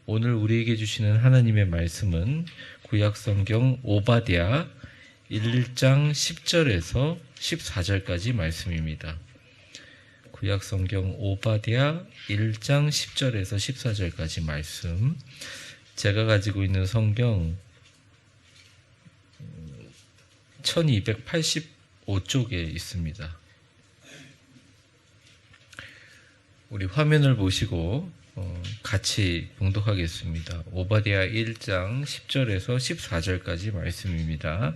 오늘 우리에게 주시는 하나님의 말씀은 구약성경 오바댜 1장 10절에서 14절까지 말씀입니다. 구약성경 오바댜 1장 10절에서 14절까지 말씀. 제가 가지고 있는 성경 1285쪽에 있습니다. 우리 화면을 보시고 같이 봉독하겠습니다. 오바댜 1장 10절에서 14절까지 말씀입니다.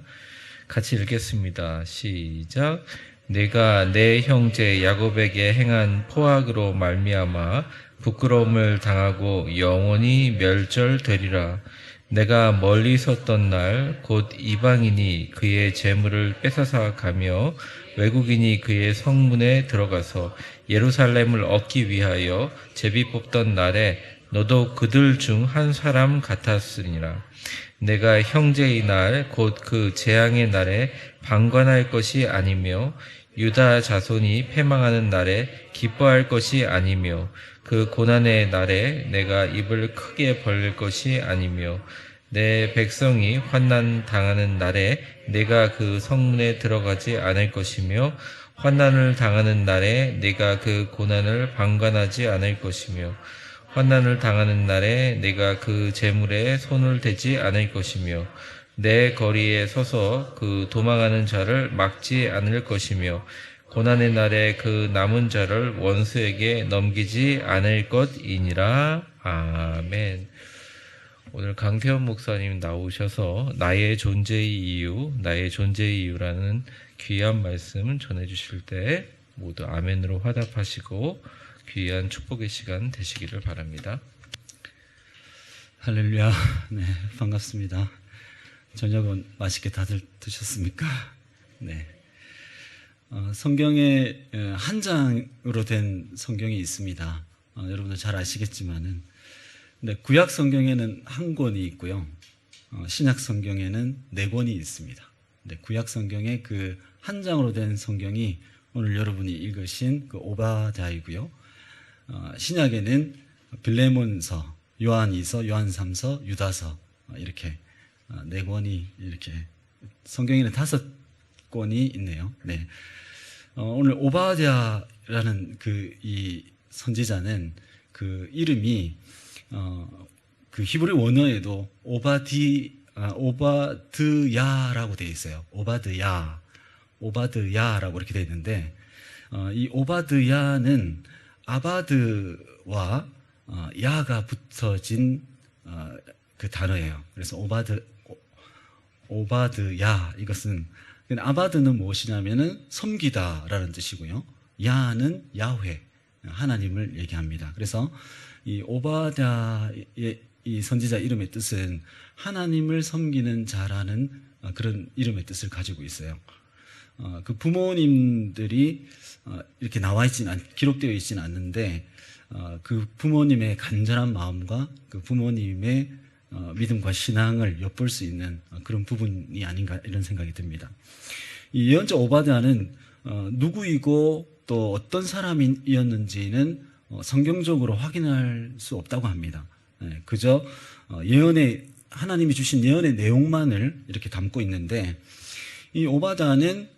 같이 읽겠습니다. 시작. 내가 내 형제 야곱에게 행한 포악으로 말미암아 부끄러움을 당하고 영원히 멸절되리라. 내가 멀리 섰던 날 곧 이방인이 그의 재물을 뺏어사 가며 외국인이 그의 성문에 들어가서 예루살렘을 얻기 위하여 제비 뽑던 날에 너도 그들 중 한 사람 같았으니라. 내가 형제의 날 곧 그 재앙의 날에 방관할 것이 아니며 유다 자손이 패망하는 날에 기뻐할 것이 아니며 그 고난의 날에 내가 입을 크게 벌릴 것이 아니며 내 백성이 환난 당하는 날에 내가 그 성문에 들어가지 않을 것이며 환난을 당하는 날에 내가 그 고난을 방관하지 않을 것이며 환난을 당하는 날에 내가 그 재물에 손을 대지 않을 것이며 내 거리에 서서 그 도망하는 자를 막지 않을 것이며 고난의 날에 그 남은 자를 원수에게 넘기지 않을 것이니라. 아멘. 오늘 강태원 목사님 나오셔서 나의 존재의 이유라는 귀한 말씀 전해주실 때 모두 아멘으로 화답하시고 귀한 축복의 시간 되시기를 바랍니다. 할렐루야. 네, 반갑습니다. 저녁은 맛있게 다들 드셨습니까? 네. 성경에 한 장으로 된 성경이 있습니다. 여러분들 잘 아시겠지만은, 근데 구약 성경에는 한 권이 있고요. 신약 성경에는 네 권이 있습니다. 근데 구약 성경에 그 한 장으로 된 성경이 오늘 여러분이 읽으신 그 오바댜이고요. 신약에는 빌레몬서, 요한이서, 요한삼서, 유다서 이렇게 네 권이 이렇게 성경에는 5권이 있네요. 네. 오늘 오바댜라는 이 선지자는 그 이름이 그 히브리 원어에도 오바드야라고 되어 있어요. 오바드야라고 이렇게 되어 있는데, 이 오바드야는 아바드와 야가 붙어진 그 단어예요. 그래서 오바드야, 이것은 아바드는 무엇이냐면은 섬기다라는 뜻이고요. 야는 야훼, 하나님을 얘기합니다. 그래서 이 오바댜의 이 선지자 이름의 뜻은 하나님을 섬기는 자라는 그런 이름의 뜻을 가지고 있어요. 그 부모님들이 이렇게 기록되어 있지는 않는데, 그 부모님의 간절한 마음과 그 부모님의 믿음과 신앙을 엿볼 수 있는 그런 부분이 아닌가 이런 생각이 듭니다. 이 예언자 오바댜는 누구이고 또 어떤 사람이었는지는 성경적으로 확인할 수 없다고 합니다. 그저 하나님이 주신 예언의 내용만을 이렇게 담고 있는데, 이 오바댜는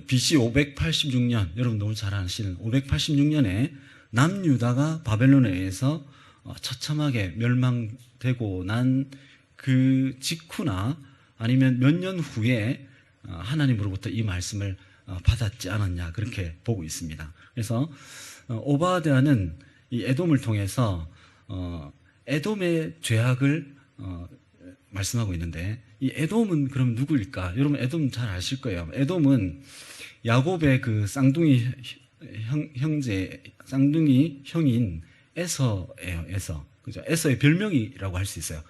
BC 586년, 여러분 너무 잘 아시는 586년에 남유다가 바벨론에 의해서 처참하게 멸망되고 난 그 직후나 아니면 몇 년 후에 하나님으로부터 이 말씀을 받았지 않았냐, 그렇게 보고 있습니다. 그래서 오바댜는 이 에돔을 통해서 에돔의 죄악을 말씀하고 있는데, 이 에돔은 그럼 누구일까? 여러분 에돔 잘 아실 거예요. 에돔은 야곱의 그 쌍둥이 형인 에서예요. 에서. 그죠? 에서의 별명이라고 할 수 있어요.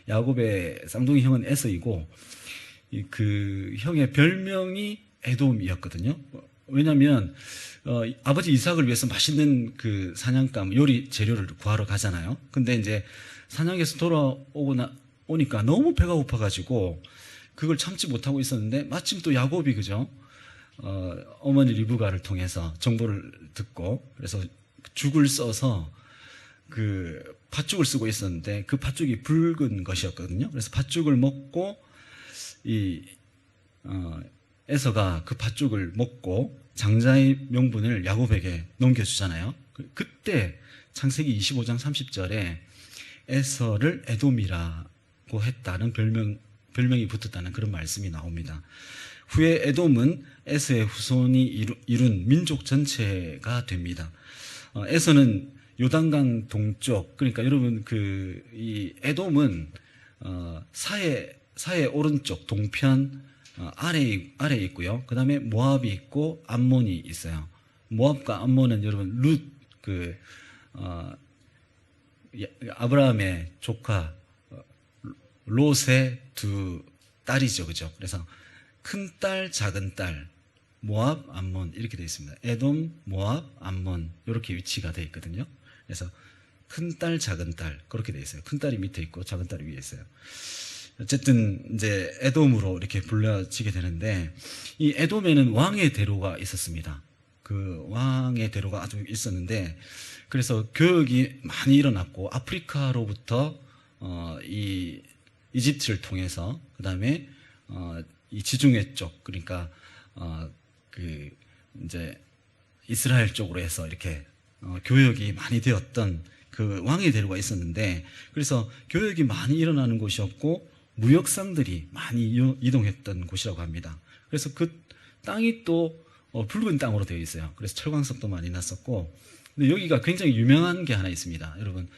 야곱의 쌍둥이 형은 에서이고, 그 형의 별명이 에돔이었거든요. 왜냐하면 아버지 이삭을 위해서 맛있는 그 사냥감 요리 재료를 구하러 가잖아요. 근데 이제 사냥에서 오니까 너무 배가 고파가지고 그걸 참지 못하고 있었는데, 마침 또 야곱이 그죠? 어머니 리브가를 통해서 정보를 듣고, 그래서 죽을 써서 그 팥죽을 쓰고 있었는데 그 팥죽이 붉은 것이었거든요. 그래서 팥죽을 먹고 에서가 그 팥죽을 먹고 장자의 명분을 야곱에게 넘겨주잖아요. 그때 창세기 25장 30절에 에서를 에돔이라고 했다는 별명이 붙었다는 그런 말씀이 나옵니다. 후에 에돔은 에서의 후손이 이룬 민족 전체가 됩니다. 에서는 요단강 동쪽, 그러니까 여러분 이 에돔은 사해 오른쪽 동편 아래에 있고요. 그 다음에 모압이 있고 암몬이 있어요. 모압과 암몬은 여러분 아브라함의 조카 롯의 두 딸이죠, 그죠? 그래서 큰 딸, 작은 딸, 모압, 암몬 이렇게 되어 있습니다. 에돔, 모압, 암몬 이렇게 위치가 되어 있거든요. 그래서 큰 딸, 작은 딸 그렇게 되어 있어요. 큰 딸이 밑에 있고 작은 딸이 위에 있어요. 어쨌든 이제 에돔으로 이렇게 불려지게 되는데 이 에돔에는 왕의 대로가 있었습니다. 그 왕의 대로가 아주 있었는데 그래서 교역이 많이 일어났고 아프리카로부터 이 이집트를 통해서 그 다음에 이 지중해 쪽 그러니까 이제 이스라엘 쪽으로 해서 이렇게 교역이 많이 되었던 그 왕의 대로가 있었는데 그래서 교역이 많이 일어나는 곳이었고 무역상들이 많이 이동했던 곳이라고 합니다. 그래서 그 땅이 또 붉은 땅으로 되어 있어요. 그래서 철광석도 많이 났었고 근데 여기가 굉장히 유명한 게 하나 있습니다. 여러분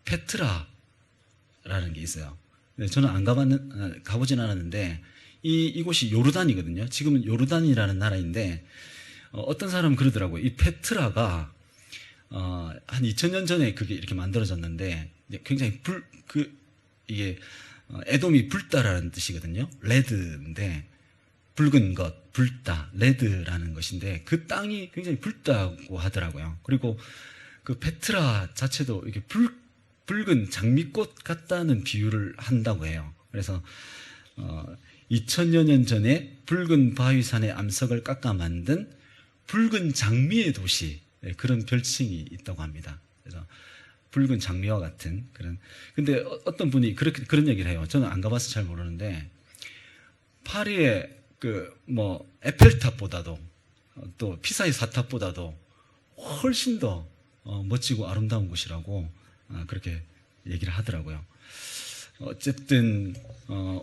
페트라라는 게 있어요. 저는 가보진 않았는데 이곳이 요르단이거든요. 지금은 요르단이라는 나라인데 어떤 사람은 그러더라고요. 이 페트라가 한 2000년 전에 그게 이렇게 만들어졌는데 굉장히 이게 에돔이 붉다라는 뜻이거든요. 레드인데 붉은 것, 붉다, 레드라는 것인데 그 땅이 굉장히 붉다고 하더라고요. 그리고 그 페트라 자체도 이렇게 붉은 장미꽃 같다는 비유를 한다고 해요. 그래서 2000여 년 전에 붉은 바위산의 암석을 깎아 만든 붉은 장미의 도시 그런 별칭이 있다고 합니다. 그래서 붉은 장미와 같은 그런. 근데 어떤 분이 그런 얘기를 해요. 저는 안 가봐서 잘 모르는데 파리의 에펠탑보다도 또 피사의 사탑보다도 훨씬 더 멋지고 아름다운 곳이라고 그렇게 얘기를 하더라고요. 어쨌든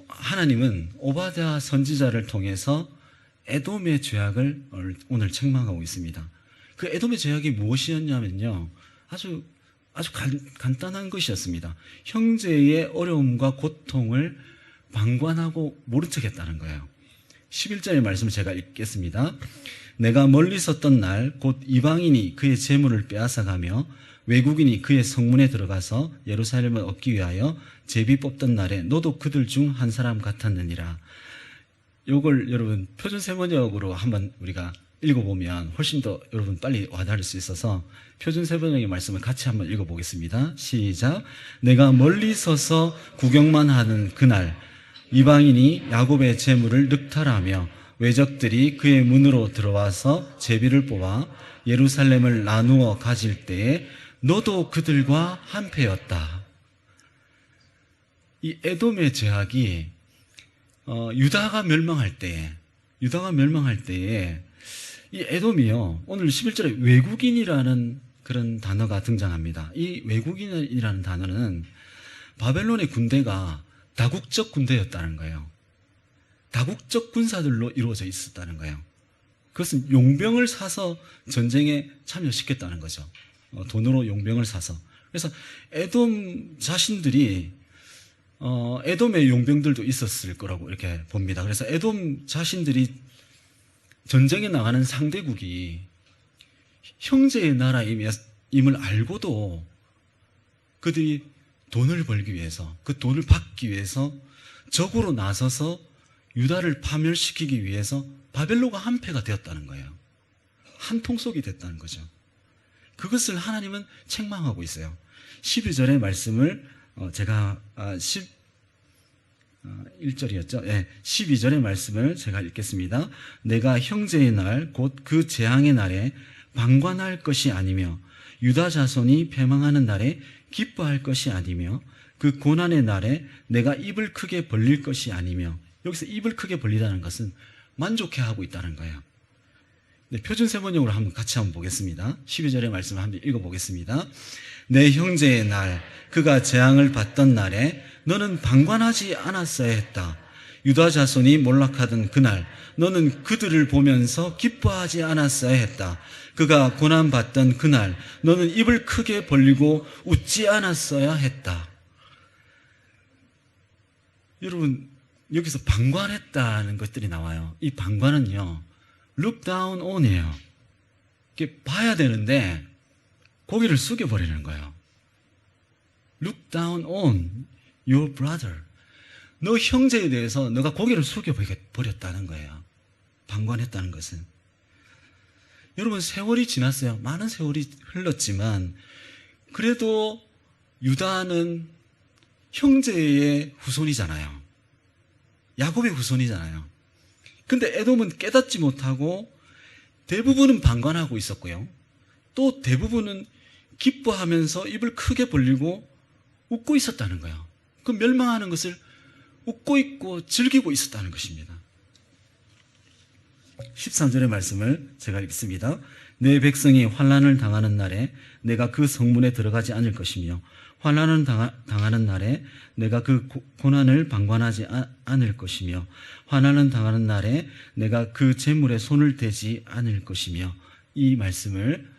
하나님은 오바댜 선지자를 통해서 에돔의 죄악을 오늘 책망하고 있습니다. 그 에돔의 죄악이 무엇이었냐면요, 아주 간단한 것이었습니다. 형제의 어려움과 고통을 방관하고 모른 척했다는 거예요. 11절의 말씀을 제가 읽겠습니다. 내가 멀리 섰던 날 곧 이방인이 그의 재물을 빼앗아가며 외국인이 그의 성문에 들어가서 예루살렘을 얻기 위하여 제비 뽑던 날에 너도 그들 중 한 사람 같았느니라. 이걸 여러분 표준세번역으로 한번 우리가 읽어보면 훨씬 더 여러분 빨리 와닿을 수 있어서 표준세번역의 말씀을 같이 한번 읽어보겠습니다. 시작. 내가 멀리 서서 구경만 하는 그날 이방인이 야곱의 재물을 늑탈하며 외적들이 그의 문으로 들어와서 제비를 뽑아 예루살렘을 나누어 가질 때에 너도 그들과 한패였다. 이 에돔의 죄악이 유다가 멸망할 때에 이 에돔이요, 오늘 11절에 외국인이라는 그런 단어가 등장합니다. 이 외국인이라는 단어는 바벨론의 군대가 다국적 군대였다는 거예요. 다국적 군사들로 이루어져 있었다는 거예요. 그것은 용병을 사서 전쟁에 참여시켰다는 거죠. 돈으로 용병을 사서. 그래서 에돔 자신들이 에돔의 용병들도 있었을 거라고 이렇게 봅니다. 그래서 에돔 자신들이 전쟁에 나가는 상대국이 형제의 나라임을 알고도 그들이 돈을 벌기 위해서, 그 돈을 받기 위해서 적으로 나서서 유다를 파멸시키기 위해서 바벨론과 한패가 되었다는 거예요. 한 통속이 됐다는 거죠. 그것을 하나님은 책망하고 있어요. 12절의 말씀을 제가 1절이었죠. 네, 12절의 말씀을 제가 읽겠습니다. 내가 형제의 날 곧 그 재앙의 날에 방관할 것이 아니며 유다 자손이 패망하는 날에 기뻐할 것이 아니며 그 고난의 날에 내가 입을 크게 벌릴 것이 아니며, 여기서 입을 크게 벌리다는 것은 만족해하고 있다는 거예요. 네, 표준 세번역으로 같이 한번 보겠습니다. 12절의 말씀을 한번 읽어보겠습니다. 내 형제의 날, 그가 재앙을 받던 날에 너는 방관하지 않았어야 했다. 유다 자손이 몰락하던 그날 너는 그들을 보면서 기뻐하지 않았어야 했다. 그가 고난받던 그날 너는 입을 크게 벌리고 웃지 않았어야 했다. 여러분, 여기서 방관했다는 것들이 나와요. 이 방관은요, look down on이에요. 이렇게 봐야 되는데 고개를 숙여버리는 거예요. look down on your brother. 너 형제에 대해서 너가 고개를 숙여버렸다는 거예요. 방관했다는 것은. 여러분, 세월이 지났어요. 많은 세월이 흘렀지만 그래도 유다는 형제의 후손이잖아요. 야곱의 후손이잖아요. 근데 에돔은 깨닫지 못하고 대부분은 방관하고 있었고요. 또 대부분은 기뻐하면서 입을 크게 벌리고 웃고 있었다는 거예요. 그 멸망하는 것을 웃고 있고 즐기고 있었다는 것입니다. 13절의 말씀을 제가 읽습니다. 내 백성이 환난을 당하는 날에 내가 그 성문에 들어가지 않을 것이며 환난을 당하는 날에 내가 그 고난을 방관하지 않을 것이며 환난을 당하는 날에 내가 그 재물에 손을 대지 않을 것이며, 이 말씀을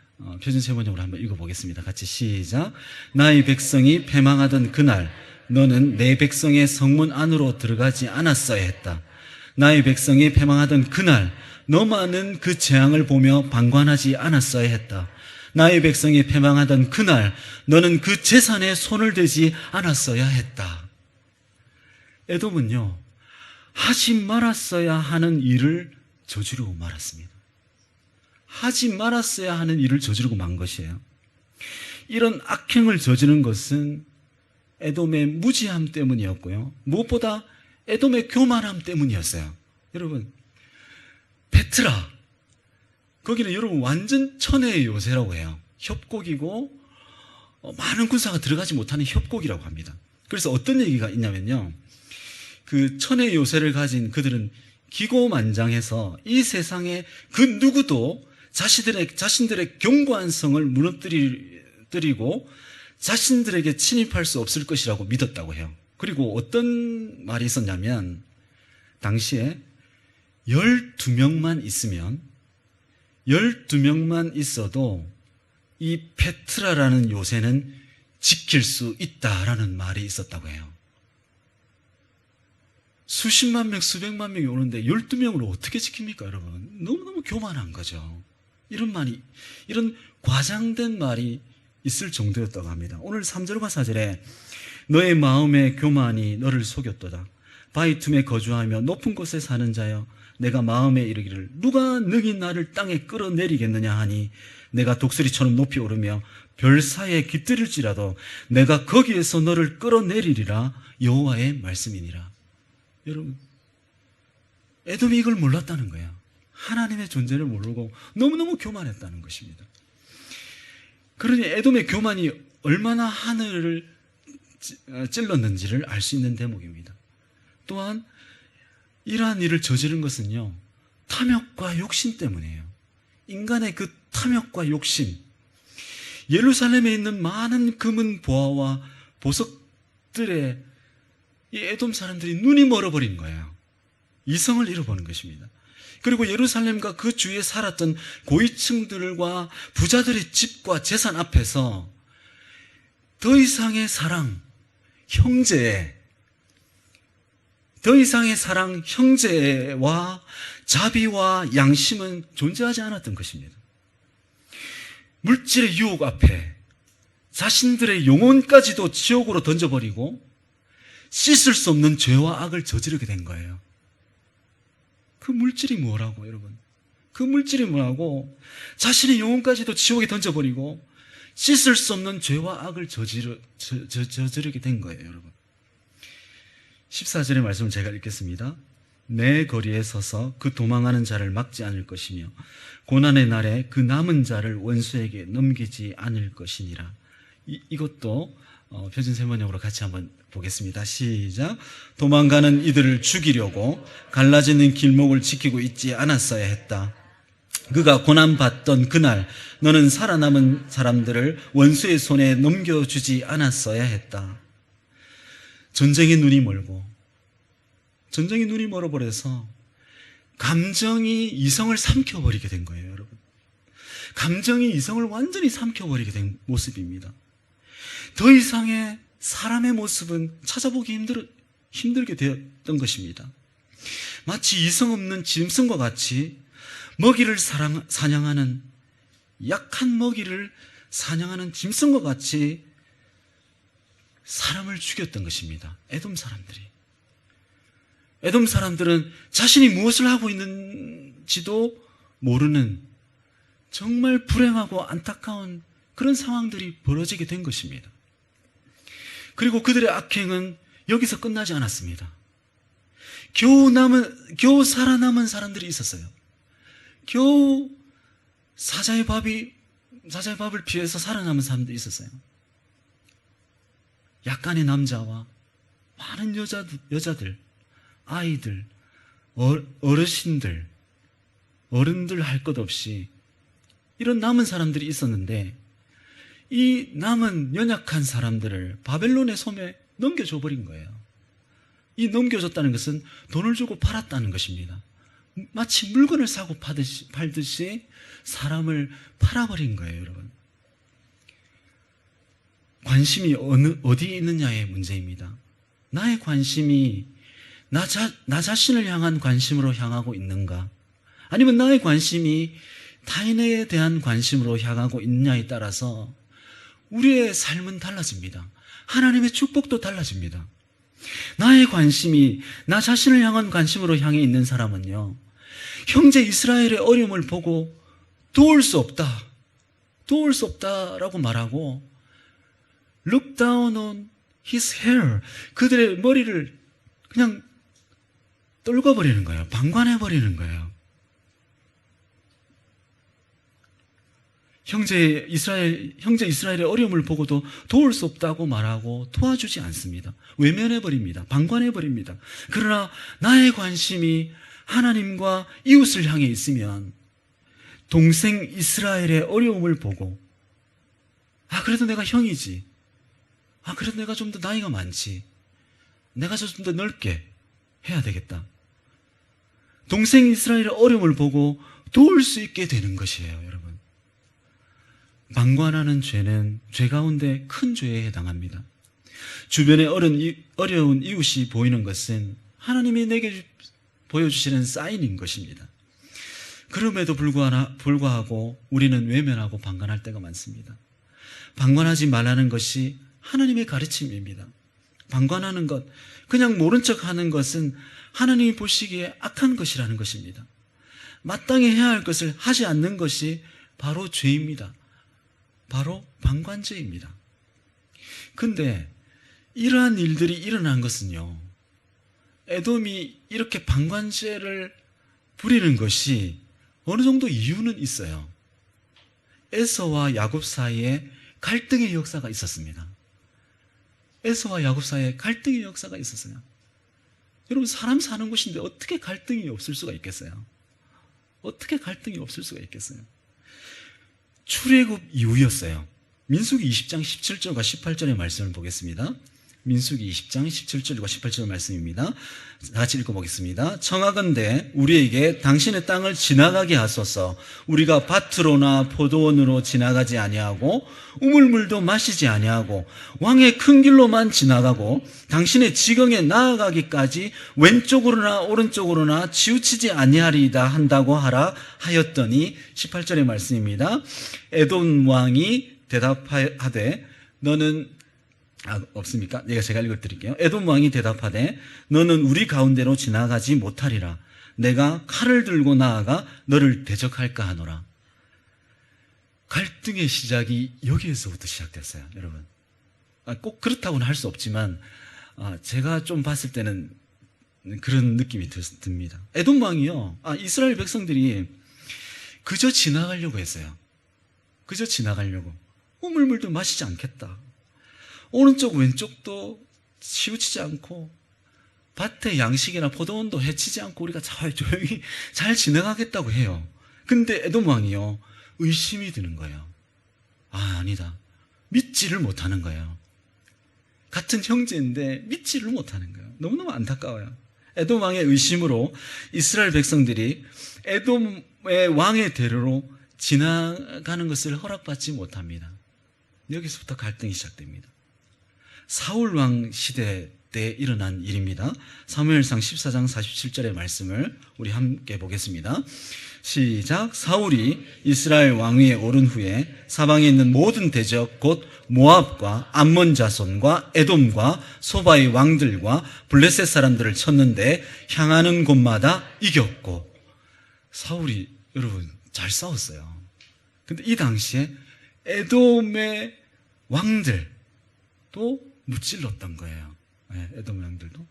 표준 세번역으로 한번 읽어보겠습니다. 같이 시작. 나의 백성이 패망하던 그날 너는 내 백성의 성문 안으로 들어가지 않았어야 했다. 나의 백성이 패망하던 그날 너만은 그 재앙을 보며 방관하지 않았어야 했다. 나의 백성이 패망하던 그날 너는 그 재산에 손을 대지 않았어야 했다. 에돔은요, 하지 말았어야 하는 일을 저지르고 말았습니다. 하지 말았어야 하는 일을 저지르고 만 것이에요. 이런 악행을 저지른 것은 에돔의 무지함 때문이었고요. 무엇보다 에돔의 교만함 때문이었어요. 여러분, 페트라, 거기는 여러분 완전 천혜의 요새라고 해요. 협곡이고 많은 군사가 들어가지 못하는 협곡이라고 합니다. 그래서 어떤 얘기가 있냐면요, 그 천혜의 요새를 가진 그들은 기고만장해서 이 세상에 그 누구도 자신들의 견고한 성을 무너뜨리고 자신들에게 침입할 수 없을 것이라고 믿었다고 해요. 그리고 어떤 말이 있었냐면, 당시에 12명만 있어도 이 페트라라는 요새는 지킬 수 있다라는 말이 있었다고 해요. 수십만 명, 수백만 명이 오는데 12명으로 어떻게 지킵니까, 여러분? 너무너무 교만한 거죠. 이런 과장된 말이 있을 정도였다고 합니다. 오늘 3절과 4절에 너의 마음의 교만이 너를 속였도다. 바위 틈에 거주하며 높은 곳에 사는 자여, 내가 마음에 이르기를 누가 능히 나를 땅에 끌어내리겠느냐 하니 내가 독수리처럼 높이 오르며 별 사이에 깃들일지라도 내가 거기에서 너를 끌어내리리라. 여호와의 말씀이니라. 여러분, 에돔이 이걸 몰랐다는 거예요. 하나님의 존재를 모르고 너무너무 교만했다는 것입니다. 그러니 에돔의 교만이 얼마나 하늘을 찔렀는지를 알 수 있는 대목입니다. 또한 이러한 일을 저지른 것은요, 탐욕과 욕심 때문이에요. 인간의 그 탐욕과 욕심, 예루살렘에 있는 많은 금은 보화와 보석들에 이 에돔 사람들이 눈이 멀어버린 거예요. 이성을 잃어버린 것입니다. 그리고 예루살렘과 그 주위에 살았던 고위층들과 부자들의 집과 재산 앞에서 더 이상의 사랑, 형제와 자비와 양심은 존재하지 않았던 것입니다. 물질의 유혹 앞에 자신들의 영혼까지도 지옥으로 던져버리고 씻을 수 없는 죄와 악을 저지르게 된 거예요. 그 물질이 뭐라고, 여러분? 그 물질이 뭐라고? 자신의 영혼까지도 지옥에 던져버리고 씻을 수 없는 죄와 악을 저지르게 된 거예요, 여러분. 14절의 말씀을 제가 읽겠습니다. 내 거리에 서서 그 도망하는 자를 막지 않을 것이며 고난의 날에 그 남은 자를 원수에게 넘기지 않을 것이니라. 이것도 표준 세번역으로 같이 한번 보겠습니다. 시작. 도망가는 이들을 죽이려고 갈라지는 길목을 지키고 있지 않았어야 했다. 그가 고난받던 그날 너는 살아남은 사람들을 원수의 손에 넘겨주지 않았어야 했다. 전쟁의 눈이 멀어버려서 감정이 이성을 삼켜버리게 된 거예요, 여러분. 감정이 이성을 완전히 삼켜버리게 된 모습입니다. 더 이상의 사람의 모습은 찾아보기 힘들게 되었던 것입니다. 마치 이성 없는 짐승과 같이 먹이를 사냥하는, 약한 먹이를 사냥하는 짐승과 같이 사람을 죽였던 것입니다. 에돔 사람들은 자신이 무엇을 하고 있는지도 모르는 정말 불행하고 안타까운 그런 상황들이 벌어지게 된 것입니다. 그리고 그들의 악행은 여기서 끝나지 않았습니다. 겨우 살아남은 사람들이 있었어요. 겨우 사자의 밥을 피해서 살아남은 사람들이 있었어요. 약간의 남자와 많은 여자들, 아이들, 어르신들, 어른들 할 것 없이 이런 남은 사람들이 있었는데, 이 남은 연약한 사람들을 바벨론의 손에 넘겨줘 버린 거예요. 이 넘겨줬다는 것은 돈을 주고 팔았다는 것입니다. 마치 물건을 사고 팔듯이 사람을 팔아버린 거예요, 여러분. 관심이 어디에 있느냐의 문제입니다. 나의 관심이 나 자신을 향한 관심으로 향하고 있는가? 아니면 나의 관심이 타인에 대한 관심으로 향하고 있느냐에 따라서 우리의 삶은 달라집니다. 하나님의 축복도 달라집니다. 나의 관심이 나 자신을 향한 관심으로 향해 있는 사람은요, 형제 이스라엘의 어려움을 보고 도울 수 없다라고 말하고 look down on his hair, 그들의 머리를 그냥 떨궈버리는 거예요. 방관해버리는 거예요. 형제 이스라엘의 어려움을 보고도 도울 수 없다고 말하고 도와주지 않습니다. 외면해버립니다. 방관해버립니다. 그러나 나의 관심이 하나님과 이웃을 향해 있으면 동생 이스라엘의 어려움을 보고, 그래도 내가 형이지, 그래도 내가 좀 더 나이가 많지, 내가 좀 더 넓게 해야 되겠다. 동생 이스라엘의 어려움을 보고 도울 수 있게 되는 것이에요, 여러분. 방관하는 죄는 죄 가운데 큰 죄에 해당합니다. 주변에 어려운 이웃이 보이는 것은 하나님이 내게 보여주시는 사인인 것입니다. 그럼에도 불구하고 우리는 외면하고 방관할 때가 많습니다. 방관하지 말라는 것이 하나님의 가르침입니다. 방관하는 것, 그냥 모른 척 하는 것은 하나님이 보시기에 악한 것이라는 것입니다. 마땅히 해야 할 것을 하지 않는 것이 바로 죄입니다. 바로 방관죄입니다. 근데 이러한 일들이 일어난 것은요, 에돔이 이렇게 방관죄를 부리는 것이 어느 정도 이유는 있어요. 에서와 야곱 사이에 갈등의 역사가 있었습니다. 에서와 야곱 사이에 갈등의 역사가 있었어요. 여러분, 사람 사는 곳인데 어떻게 갈등이 없을 수가 있겠어요? 어떻게 갈등이 없을 수가 있겠어요? 출애굽 이후였어요. 민수기 20장 17절과 18절의 말씀을 보겠습니다. 민수기 20장 17절과 18절 말씀입니다. 같이 읽어보겠습니다. 청하건대 우리에게 당신의 땅을 지나가게 하소서. 우리가 밭으로나 포도원으로 지나가지 아니하고 우물물도 마시지 아니하고 왕의 큰 길로만 지나가고 당신의 지경에 나아가기까지 왼쪽으로나 오른쪽으로나 치우치지 아니하리이다 한다고 하라 하였더니 18절의 말씀입니다. 에돔 왕이 대답하되 너는 없습니까? 제가 읽어드릴게요. 에돔 왕이 대답하되 너는 우리 가운데로 지나가지 못하리라. 내가 칼을 들고 나아가 너를 대적할까 하노라. 갈등의 시작이 여기에서부터 시작됐어요, 여러분. 꼭 그렇다고는 할 수 없지만 제가 좀 봤을 때는 그런 느낌이 듭니다. 에돔 왕이요, 이스라엘 백성들이 그저 지나가려고 했어요. 그저 지나가려고. 우물물도 마시지 않겠다. 오른쪽 왼쪽도 치우치지 않고 밭의 양식이나 포도원도 해치지 않고 우리가 잘 조용히 잘 지나가겠다고 해요. 근데 에돔 왕이요, 의심이 드는 거예요. 아니다. 믿지를 못하는 거예요. 같은 형제인데 믿지를 못하는 거예요. 너무너무 안타까워요. 에돔 왕의 의심으로 이스라엘 백성들이 에돔의 왕의 대로로 지나가는 것을 허락받지 못합니다. 여기서부터 갈등이 시작됩니다. 사울 왕 시대 때 일어난 일입니다. 사무엘상 14장 47절의 말씀을 우리 함께 보겠습니다. 시작. 사울이 이스라엘 왕위에 오른 후에 사방에 있는 모든 대적 곧 모압과 암몬 자손과 에돔과 소바의 왕들과 블레셋 사람들을 쳤는데 향하는 곳마다 이겼고. 사울이 여러분 잘 싸웠어요. 근데 이 당시에 에돔의 왕들도 무찔렀던 거예요. 네, 에돔 왕들도.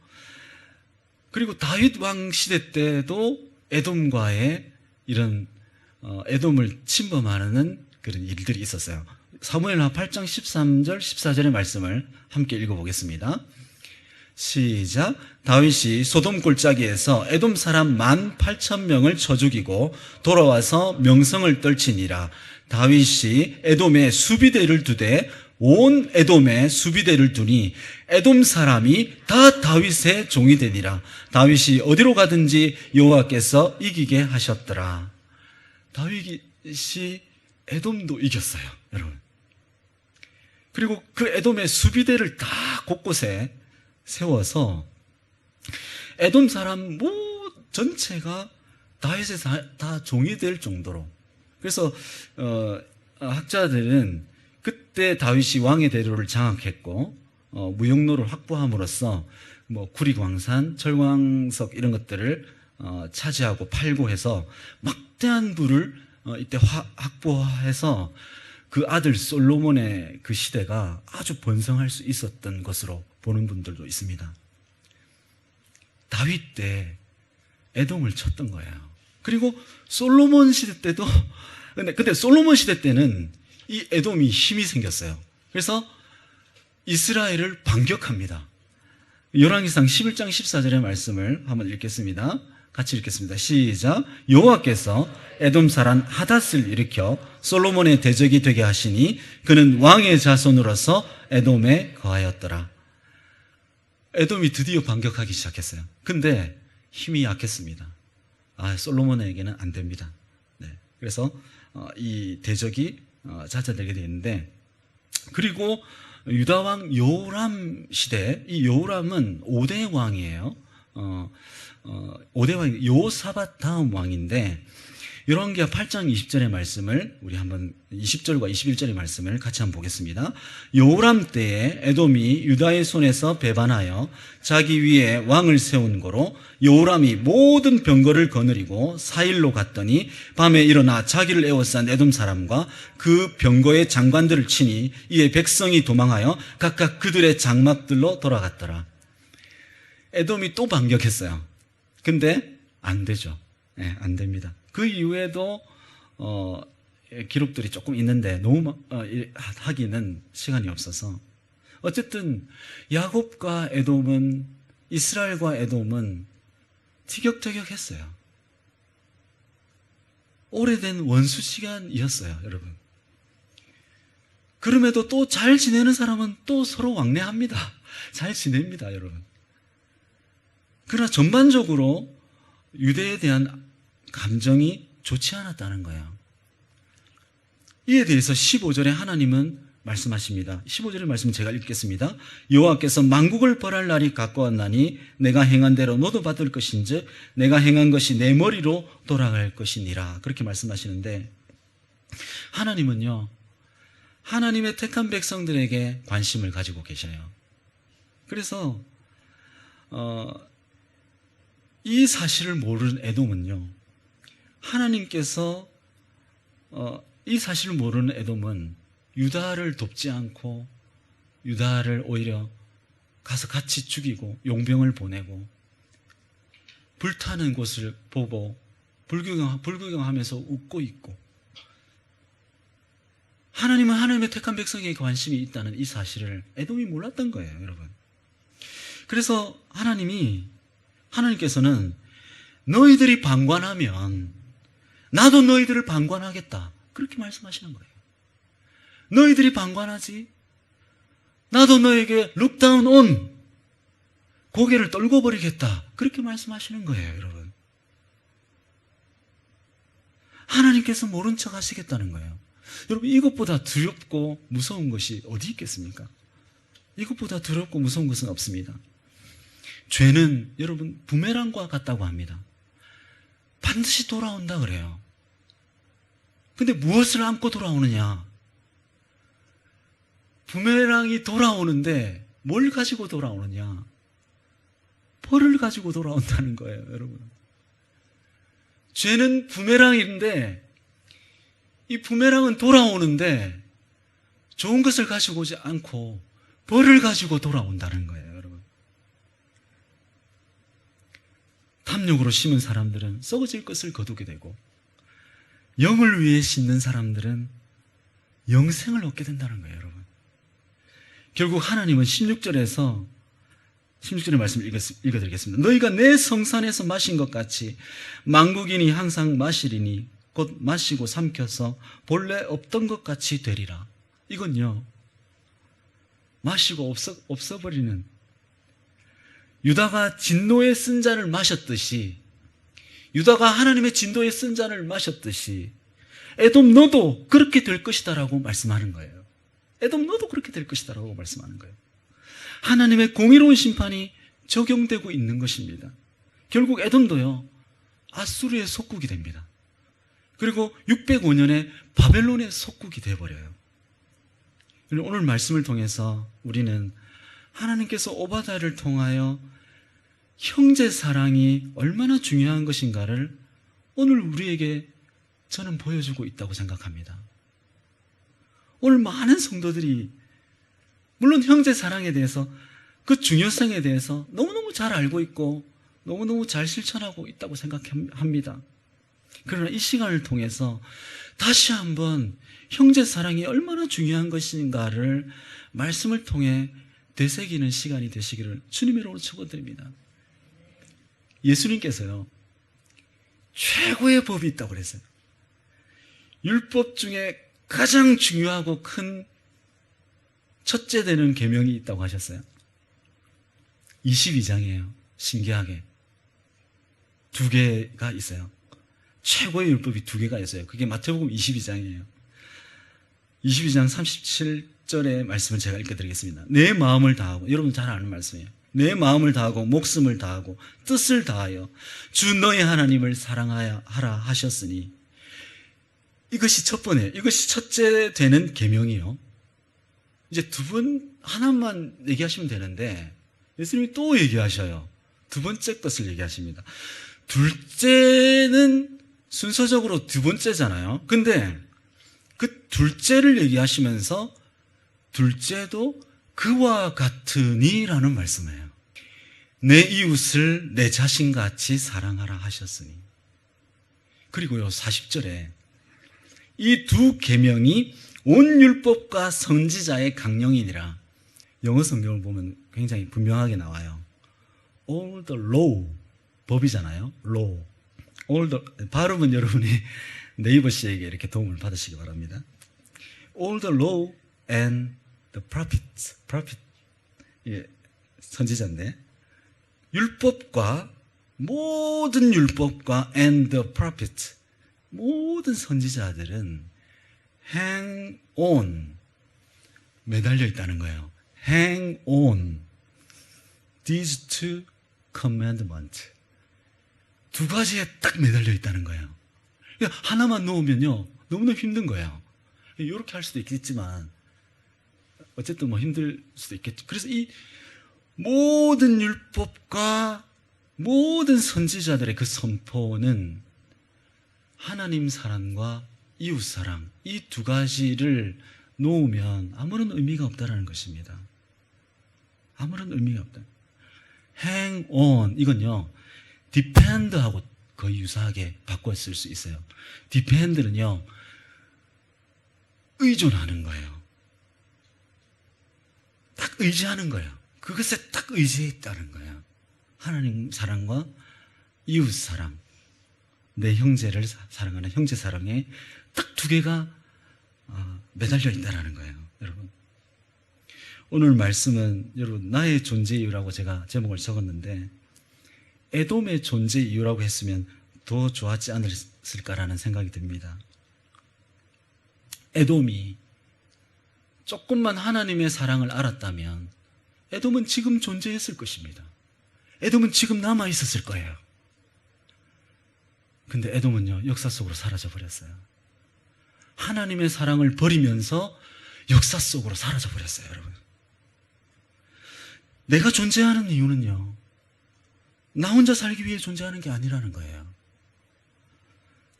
그리고 다윗 왕 시대 때도 에돔과의 이런 에돔을 침범하는 그런 일들이 있었어요. 사무엘하 8장 13절 14절의 말씀을 함께 읽어보겠습니다. 시작. 다윗이 소돔 골짜기에서 에돔 사람 18,000명을 쳐 죽이고 돌아와서 명성을 떨치니라. 다윗이 에돔에 수비대를 두되 온 에돔에 수비대를 두니 에돔 사람이 다 다윗의 종이 되니라. 다윗이 어디로 가든지 여호와께서 이기게 하셨더라. 다윗이 에돔도 이겼어요, 여러분. 그리고 그 에돔의 수비대를 다 곳곳에 세워서 에돔 사람 전체가 다윗의 다 종이 될 정도로. 그래서 학자들은 그때 다윗이 왕의 대로를 장악했고 무역로를 확보함으로써 뭐 구리광산, 철광석 이런 것들을 차지하고 팔고 해서 막대한 부를 이때 확보해서 그 아들 솔로몬의 그 시대가 아주 번성할 수 있었던 것으로 보는 분들도 있습니다. 다윗 때 에돔을 쳤던 거예요. 그리고 솔로몬 시대 때도 근데 솔로몬 시대 때는 이 에돔이 힘이 생겼어요. 그래서 이스라엘을 반격합니다. 열왕기상 11장 14절의 말씀을 한번 읽겠습니다. 같이 읽겠습니다. 시작. 여호와께서 에돔 사람 하닷을 일으켜 솔로몬의 대적이 되게 하시니 그는 왕의 자손으로서 에돔에 거하였더라. 에돔이 드디어 반격하기 시작했어요. 근데 힘이 약했습니다. 솔로몬에게는 안 됩니다. 네. 그래서 이 대적이 잦아들게 되는데, 그리고 유다왕 요람 시대, 이 요람은 5대 왕이에요. 5대 왕, 요사밧 다음 왕인데, 열왕기하 8장 20절의 말씀을 우리 한번 20절과 21절의 말씀을 같이 한번 보겠습니다. 요람 때에 에돔이 유다의 손에서 배반하여 자기 위에 왕을 세운 거로 요람이 모든 병거를 거느리고 4일로 갔더니 밤에 일어나 자기를 에워싼 에돔 사람과 그 병거의 장관들을 치니 이에 백성이 도망하여 각각 그들의 장막들로 돌아갔더라. 에돔이 또 반격했어요. 근데 안 되죠. 네, 안 됩니다. 그 이후에도 기록들이 조금 있는데 너무 하기는 시간이 없어서, 어쨌든 야곱과 에돔은, 이스라엘과 에돔은 티격태격했어요. 오래된 원수 시간이었어요, 여러분. 그럼에도 또 잘 지내는 사람은 또 서로 왕래합니다. 잘 지냅니다, 여러분. 그러나 전반적으로 유대에 대한 감정이 좋지 않았다는 거예요. 이에 대해서 15절에 하나님은 말씀하십니다. 15절의 말씀 제가 읽겠습니다. 여호와께서 만국을 벌할 날이 가까웠나니 내가 행한 대로 너도 받을 것인즉 내가 행한 것이 내 머리로 돌아갈 것이니라. 그렇게 말씀하시는데, 하나님은요, 하나님의 택한 백성들에게 관심을 가지고 계셔요. 그래서 이 사실을 모르는 에돔은요, 하나님께서 이 사실을 모르는 에돔은 유다를 돕지 않고 유다를 오히려 가서 같이 죽이고 용병을 보내고 불타는 곳을 보고 불구경하면서 웃고 있고, 하나님은 하나님의 택한 백성에게 관심이 있다는 이 사실을 에돔이 몰랐던 거예요, 여러분. 그래서 하나님께서는 너희들이 방관하면 나도 너희들을 방관하겠다, 그렇게 말씀하시는 거예요. 너희들이 방관하지 나도 너에게 look down on, 고개를 떨고 버리겠다, 그렇게 말씀하시는 거예요, 여러분. 하나님께서 모른 척 하시겠다는 거예요. 여러분, 이것보다 두렵고 무서운 것이 어디 있겠습니까? 이것보다 두렵고 무서운 것은 없습니다. 죄는 여러분 부메랑과 같다고 합니다. 반드시 돌아온다 그래요. 근데 무엇을 안고 돌아오느냐? 부메랑이 돌아오는데 뭘 가지고 돌아오느냐? 벌을 가지고 돌아온다는 거예요, 여러분. 죄는 부메랑인데 이 부메랑은 돌아오는데 좋은 것을 가지고 오지 않고 벌을 가지고 돌아온다는 거예요, 여러분. 탐욕으로 심은 사람들은 썩어질 것을 거두게 되고, 영을 위해 심는 사람들은 영생을 얻게 된다는 거예요, 여러분. 결국 하나님은 16절의 말씀을 읽어드리겠습니다. 너희가 내 성산에서 마신 것 같이 만국인이 항상 마시리니 곧 마시고 삼켜서 본래 없던 것 같이 되리라. 이건요, 마시고 없어버리는, 유다가 진노의 쓴 잔을 마셨듯이, 유다가 하나님의 진노의 쓴 잔을 마셨듯이 에돔 너도 그렇게 될 것이다라고 말씀하는 거예요. 에돔 너도 그렇게 될 것이다라고 말씀하는 거예요. 하나님의 공의로운 심판이 적용되고 있는 것입니다. 결국 에돔도요, 아수르의 속국이 됩니다. 그리고 605년에 바벨론의 속국이 되어버려요. 오늘 말씀을 통해서 우리는 하나님께서 오바댜를 통하여 형제 사랑이 얼마나 중요한 것인가를 오늘 우리에게 저는 보여주고 있다고 생각합니다. 오늘 많은 성도들이 물론 형제 사랑에 대해서, 그 중요성에 대해서 너무너무 잘 알고 있고 너무너무 잘 실천하고 있다고 생각합니다. 그러나 이 시간을 통해서 다시 한번 형제 사랑이 얼마나 중요한 것인가를 말씀을 통해 되새기는 시간이 되시기를 주님의 이름으로 축원드립니다. 예수님께서요, 최고의 법이 있다고 그랬어요. 율법 중에 가장 중요하고 큰 첫째 되는 계명이 있다고 하셨어요. 22장이에요. 신기하게 2개가 있어요. 최고의 율법이 2개가 있어요. 그게 마태복음 22장이에요. 22장 37절의 말씀을 제가 읽어드리겠습니다. 내 마음을 다하고, 여러분 잘 아는 말씀이에요. 내 마음을 다하고 목숨을 다하고 뜻을 다하여 주 너의 하나님을 사랑하라 하셨으니, 이것이 이것이 첫째 되는 계명이요. 이제 하나만 얘기하시면 되는데 예수님이 또 얘기하셔요. 2번째 것을 얘기하십니다. 둘째는 순서적으로 2번째잖아요. 근데 그 둘째를 얘기하시면서 둘째도 그와 같으니라는 말씀이에요. 내 이웃을 내 자신같이 사랑하라 하셨으니. 그리고요, 40절에 이 2 계명이 온 율법과 선지자의 강령이니라. 영어 성경을 보면 굉장히 분명하게 나와요. All the law, 법이잖아요. law. All the, 발음은 여러분이 네이버 씨에게 이렇게 도움을 받으시기 바랍니다. All the law and the prophets. prophet, 예, 선지자인데, 모든 율법과 and the prophets, 모든 선지자들은 hang on, 매달려 있다는 거예요. hang on these 2 commandments. 2가지에 딱 매달려 있다는 거예요. 하나만 놓으면요, 너무나 힘든 거예요. 이렇게 할 수도 있겠지만 어쨌든 힘들 수도 있겠죠. 그래서 이 모든 율법과 모든 선지자들의 그 선포는 하나님 사랑과 이웃 사랑, 이 2가지를 놓으면 아무런 의미가 없다는 것입니다. 아무런 의미가 없다. hang on, 이건요, depend하고 거의 유사하게 바꿔 쓸 수 있어요. depend는요, 의존하는 거예요. 딱 의지하는 거예요. 그것에 딱 의지해 있다는 거예요. 하나님 사랑과 이웃 사랑, 내 형제를 사랑하는 형제 사랑에 딱 두 개가 매달려 있다는 거예요. 여러분, 오늘 말씀은 여러분 나의 존재 이유라고 제가 제목을 적었는데, 에돔의 존재 이유라고 했으면 더 좋았지 않았을까라는 생각이 듭니다. 에돔이 조금만 하나님의 사랑을 알았다면 에돔은 지금 존재했을 것입니다. 에돔은 지금 남아 있었을 거예요. 근데 에돔은요, 역사 속으로 사라져 버렸어요. 하나님의 사랑을 버리면서 역사 속으로 사라져 버렸어요, 여러분. 내가 존재하는 이유는요, 나 혼자 살기 위해 존재하는 게 아니라는 거예요.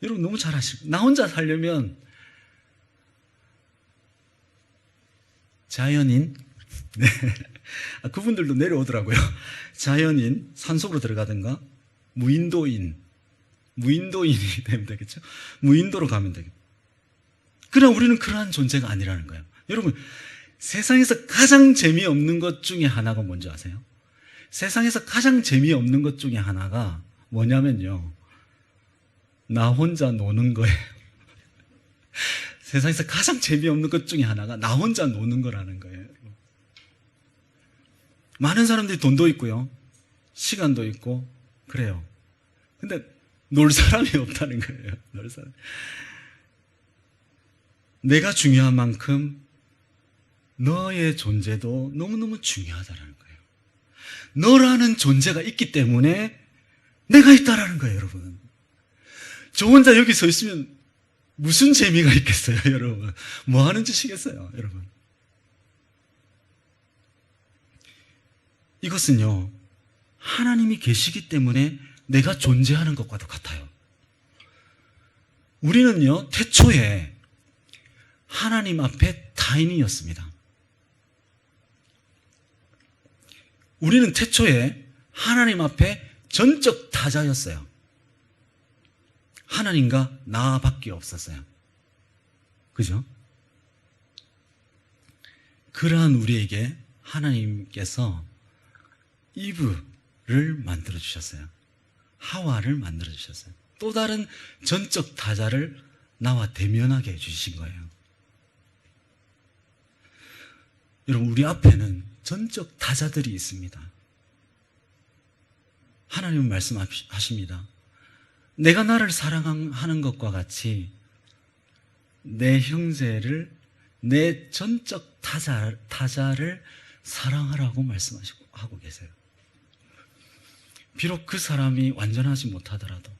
여러분 너무 잘 아시고, 나 혼자 살려면 자연인, 네. 그분들도 내려오더라고요. 자연인, 산속으로 들어가든가 무인도인이 되면 되겠죠. 무인도로 가면 되겠죠. 그러나 우리는 그러한 존재가 아니라는 거예요. 여러분, 세상에서 가장 재미없는 것 중에 하나가 뭔지 아세요? 세상에서 가장 재미없는 것 중에 하나가 뭐냐면요, 나 혼자 노는 거예요. 세상에서 가장 재미없는 것 중에 하나가 나 혼자 노는 거라는 거예요. 많은 사람들이 돈도 있고요, 시간도 있고 그래요. 근데 놀 사람이 없다는 거예요. 놀 사람. 내가 중요한 만큼 너의 존재도 너무너무 중요하다는 거예요. 너라는 존재가 있기 때문에 내가 있다라는 거예요, 여러분. 저 혼자 여기 서 있으면 무슨 재미가 있겠어요, 여러분? 뭐 하는 짓이겠어요, 여러분? 이것은요, 하나님이 계시기 때문에 내가 존재하는 것과도 같아요. 우리는요, 태초에 하나님 앞에 타인이었습니다. 우리는 태초에 하나님 앞에 전적 타자였어요. 하나님과 나밖에 없었어요. 그죠? 그러한 우리에게 하나님께서 이브를 만들어주셨어요. 하와를 만들어주셨어요. 또 다른 전적 타자를 나와 대면하게 해주신 거예요. 여러분, 우리 앞에는 전적 타자들이 있습니다. 하나님은 말씀하십니다. 내가 나를 사랑하는 것과 같이 내 형제를, 내 전적 타자를 사랑하라고 말씀하고 계세요. 비록 그 사람이 완전하지 못하더라도,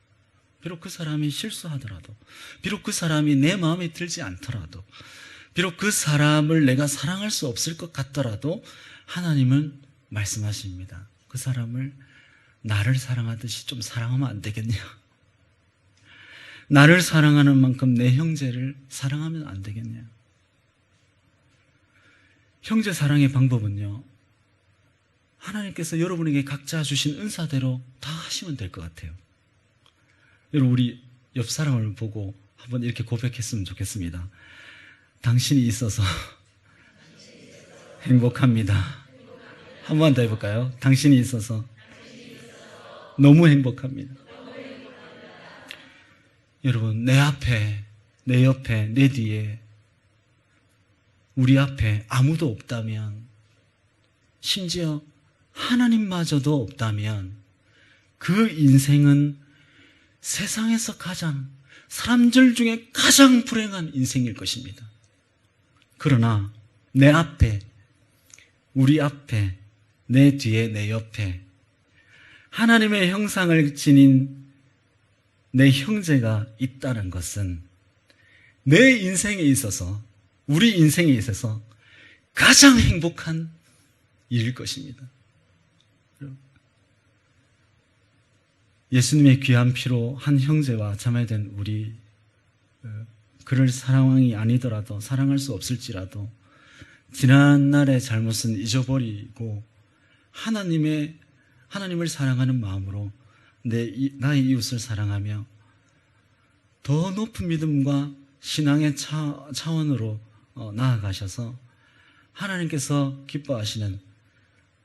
비록 그 사람이 실수하더라도, 비록 그 사람이 내 마음에 들지 않더라도, 비록 그 사람을 내가 사랑할 수 없을 것 같더라도 하나님은 말씀하십니다. 그 사람을 나를 사랑하듯이 좀 사랑하면 안 되겠냐? 나를 사랑하는 만큼 내 형제를 사랑하면 안 되겠냐? 형제 사랑의 방법은요, 하나님께서 여러분에게 각자 주신 은사대로 다 하시면 될 것 같아요. 여러분, 우리 옆 사람을 보고 한번 이렇게 고백했으면 좋겠습니다. 당신이 있어서 행복합니다. 한 번 더 해볼까요? 당신이 있어서 너무 행복합니다. 여러분, 내 앞에, 내 옆에, 내 뒤에, 우리 앞에 아무도 없다면, 심지어 하나님마저도 없다면 그 인생은 세상에서 사람들 중에 가장 불행한 인생일 것입니다. 그러나 내 앞에, 우리 앞에, 내 뒤에, 내 옆에 하나님의 형상을 지닌 내 형제가 있다는 것은 내 인생에 있어서, 우리 인생에 있어서 가장 행복한 일일 것입니다. 예수님의 귀한 피로 한 형제와 자매된 우리, 그를 사랑이 아니더라도, 사랑할 수 없을지라도 지난날의 잘못은 잊어버리고 하나님을 사랑하는 마음으로 나의 이웃을 사랑하며 더 높은 믿음과 신앙의 차원으로 나아가셔서 하나님께서 기뻐하시는,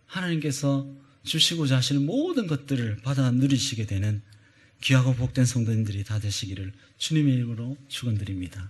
하나님께서 주시고자 하시는 모든 것들을 받아 누리시게 되는 귀하고 복된 성도님들이 다 되시기를 주님의 이름으로 축원드립니다.